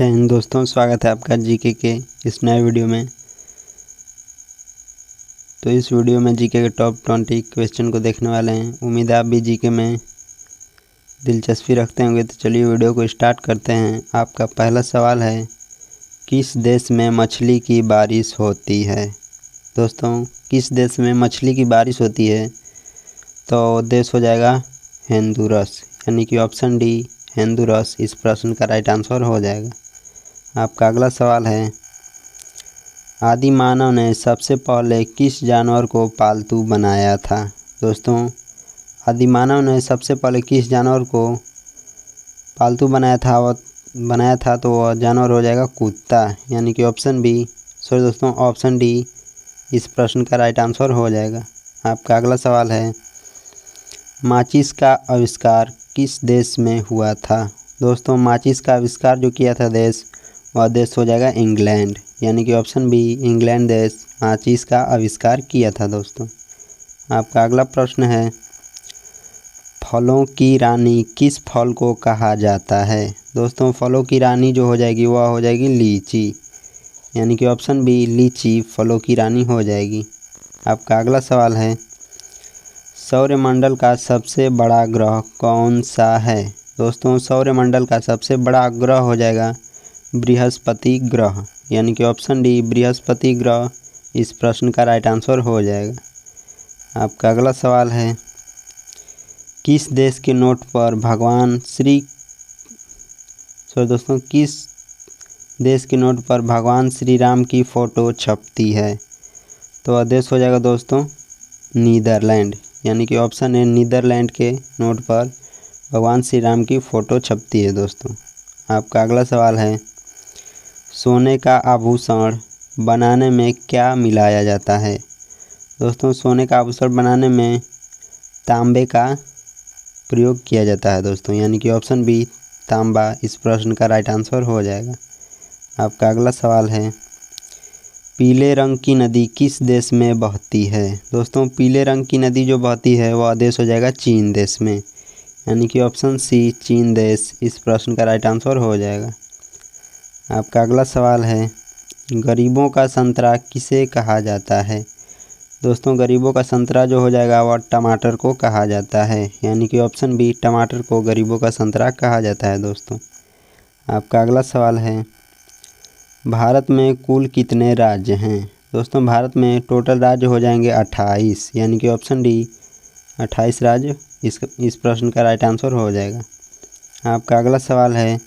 जय हिंद दोस्तों, स्वागत है आपका जीके के इस नए वीडियो में। तो इस वीडियो में जीके के टॉप 20 क्वेश्चन को देखने वाले हैं। उम्मीद है आप भी जीके में दिलचस्पी रखते होंगे। तो चलिए वीडियो को स्टार्ट करते हैं। आपका पहला सवाल है, किस देश में मछली की बारिश होती है? दोस्तों, किस देश में मछली की बारिश होती है? तो देश हो जाएगा होंडुरास, यानी कि ऑप्शन डी होंडुरास इस प्रश्न का राइट आंसर हो जाएगा। आपका अगला सवाल है, आदि मानव ने सबसे पहले किस जानवर को पालतू बनाया था? दोस्तों, आदि मानव ने सबसे पहले किस जानवर को पालतू बनाया था? तो वह जानवर हो जाएगा कुत्ता, यानी कि ऑप्शन डी इस प्रश्न का राइट आंसर हो जाएगा। आपका अगला सवाल है, माचिस का आविष्कार किस देश में हुआ था? दोस्तों, माचिस का आविष्कार जो किया था वह देश हो जाएगा इंग्लैंड, यानी कि ऑप्शन बी इंग्लैंड देश माचिस का आविष्कार किया था। दोस्तों, आपका अगला प्रश्न है, फलों की रानी किस फल को कहा जाता है? दोस्तों, फलों की रानी जो हो जाएगी वह हो जाएगी लीची, यानी कि ऑप्शन बी लीची फलों की रानी हो जाएगी। आपका अगला सवाल है, सौरमंडल का सबसे बड़ा ग्रह कौन सा है? दोस्तों, सौरमंडल का सबसे बड़ा ग्रह हो जाएगा बृहस्पति ग्रह, यानी कि ऑप्शन डी बृहस्पति ग्रह इस प्रश्न का राइट आंसर हो जाएगा। आपका अगला सवाल है, किस देश के नोट पर किस देश के नोट पर भगवान श्री राम की फ़ोटो छपती है? तो वह देश हो जाएगा दोस्तों नीदरलैंड, यानी कि ऑप्शन है नीदरलैंड के नोट पर भगवान श्री राम की फ़ोटो छपती है। दोस्तों, आपका अगला सवाल है, सोने का आभूषण बनाने में क्या मिलाया जाता है? दोस्तों, सोने का आभूषण बनाने में तांबे का प्रयोग किया जाता है दोस्तों, यानी कि ऑप्शन बी तांबा इस प्रश्न का राइट आंसर हो जाएगा। आपका अगला सवाल है, पीले रंग की नदी किस देश में बहती है? दोस्तों, पीले रंग की नदी जो बहती है वह देश हो जाएगा चीन देश में, यानी कि ऑप्शन सी चीन देश इस प्रश्न का राइट आंसर हो जाएगा। आपका अगला सवाल है, गरीबों का संतरा किसे कहा जाता है? दोस्तों, गरीबों का संतरा जो हो जाएगा वह टमाटर को कहा जाता है, यानी कि ऑप्शन बी टमाटर को गरीबों का संतरा कहा जाता है। दोस्तों, आपका अगला सवाल है, भारत में कुल कितने राज्य हैं? दोस्तों, भारत में टोटल राज्य हो जाएंगे 28, यानी कि ऑप्शन डी 28 राज्य इस प्रश्न का राइट आंसर हो जाएगा। आपका अगला सवाल है,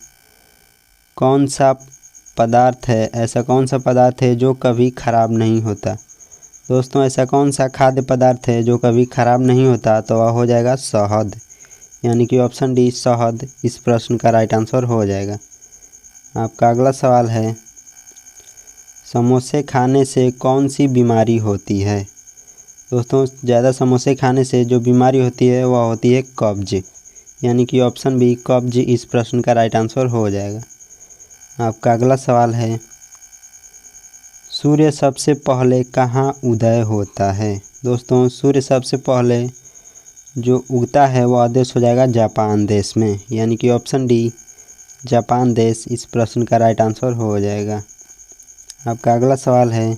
ऐसा कौन सा पदार्थ है जो कभी ख़राब नहीं होता? दोस्तों, ऐसा कौन सा खाद्य पदार्थ है जो कभी ख़राब नहीं होता? तो वह हो जाएगा शहद, यानी कि ऑप्शन डी शहद इस प्रश्न का राइट आंसर हो जाएगा। आपका अगला सवाल है, समोसे खाने से कौन सी बीमारी होती है? दोस्तों, ज़्यादा समोसे खाने से जो बीमारी होती है वह होती है कब्ज, यानी कि ऑप्शन बी कब्ज इस प्रश्न का राइट आंसर हो जाएगा। आपका अगला सवाल है, सूर्य सबसे पहले कहाँ उदय होता है? दोस्तों, सूर्य सबसे पहले जो उगता है वह देश हो जाएगा जापान देश में, यानी कि ऑप्शन डी जापान देश इस प्रश्न का राइट आंसर हो जाएगा। आपका अगला सवाल है,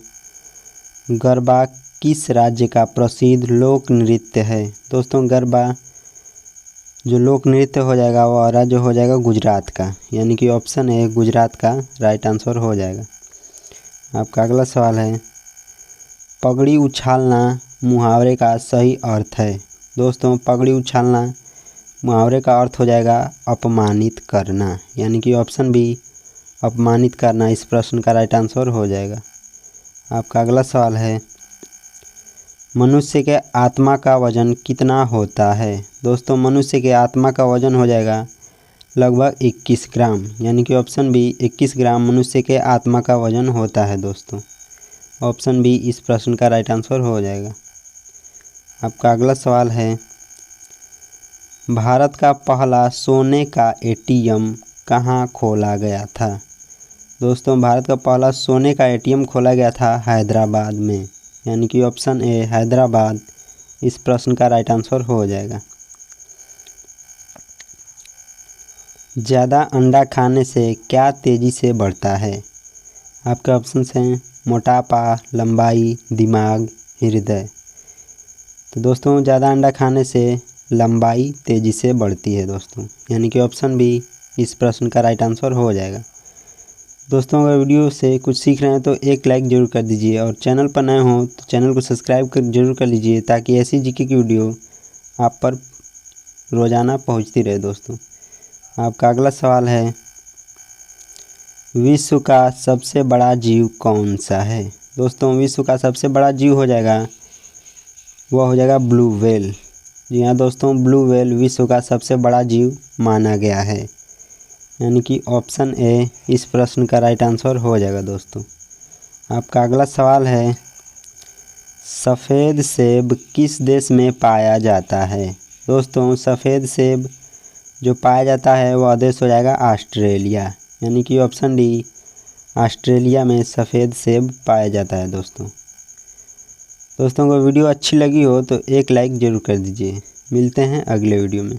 गरबा किस राज्य का प्रसिद्ध लोक नृत्य है? दोस्तों, गरबा जो लोक नृत्य हो जाएगा वह राज्य हो जाएगा गुजरात का, यानी कि ऑप्शन ए गुजरात का राइट आंसर हो जाएगा। आपका अगला सवाल है, पगड़ी उछालना मुहावरे का सही अर्थ है? दोस्तों, पगड़ी उछालना मुहावरे का अर्थ हो जाएगा अपमानित करना, यानी कि ऑप्शन बी अपमानित करना इस प्रश्न का राइट आंसर हो जाएगा। आपका अगला सवाल है, मनुष्य के आत्मा का वजन कितना होता है? दोस्तों, मनुष्य के आत्मा का वजन हो जाएगा लगभग 21 ग्राम, यानी कि ऑप्शन बी 21 ग्राम मनुष्य के आत्मा का वजन होता है। दोस्तों, ऑप्शन बी इस प्रश्न का राइट आंसर हो जाएगा। आपका अगला सवाल है, भारत का पहला सोने का एटीएम कहाँ खोला गया था? दोस्तों, भारत का पहला सोने का एटीएम खोला गया था हैदराबाद में, यानी कि ऑप्शन ए हैदराबाद इस प्रश्न का राइट आंसर हो जाएगा। ज़्यादा अंडा खाने से क्या तेज़ी से बढ़ता है? आपके ऑप्शंस हैं मोटापा, लंबाई, दिमाग, हृदय। तो दोस्तों ज़्यादा अंडा खाने से लंबाई तेज़ी से बढ़ती है दोस्तों, यानी कि ऑप्शन बी इस प्रश्न का राइट आंसर हो जाएगा। दोस्तों अगर वीडियो से कुछ सीख रहे हैं तो एक लाइक ज़रूर कर दीजिए और चैनल पर नए हों तो चैनल को सब्सक्राइब जरूर कर लीजिए ताकि ऐसी जीके की वीडियो आप पर रोज़ाना पहुंचती रहे। दोस्तों आपका अगला सवाल है, विश्व का सबसे बड़ा जीव कौन सा है? दोस्तों विश्व का सबसे बड़ा जीव हो जाएगा, वह हो जाएगा ब्लू व्हेल। जी हाँ दोस्तों, ब्लू व्हेल विश्व का सबसे बड़ा जीव माना गया है, यानी कि ऑप्शन ए इस प्रश्न का राइट आंसर हो जाएगा। दोस्तों आपका अगला सवाल है, सफ़ेद सेब किस देश में पाया जाता है? दोस्तों सफ़ेद सेब जो पाया जाता है वह देश हो जाएगा ऑस्ट्रेलिया, यानी कि ऑप्शन डी ऑस्ट्रेलिया में सफ़ेद सेब पाया जाता है। दोस्तों अगर वीडियो अच्छी लगी हो तो एक लाइक ज़रूर कर दीजिए। मिलते हैं अगले वीडियो में।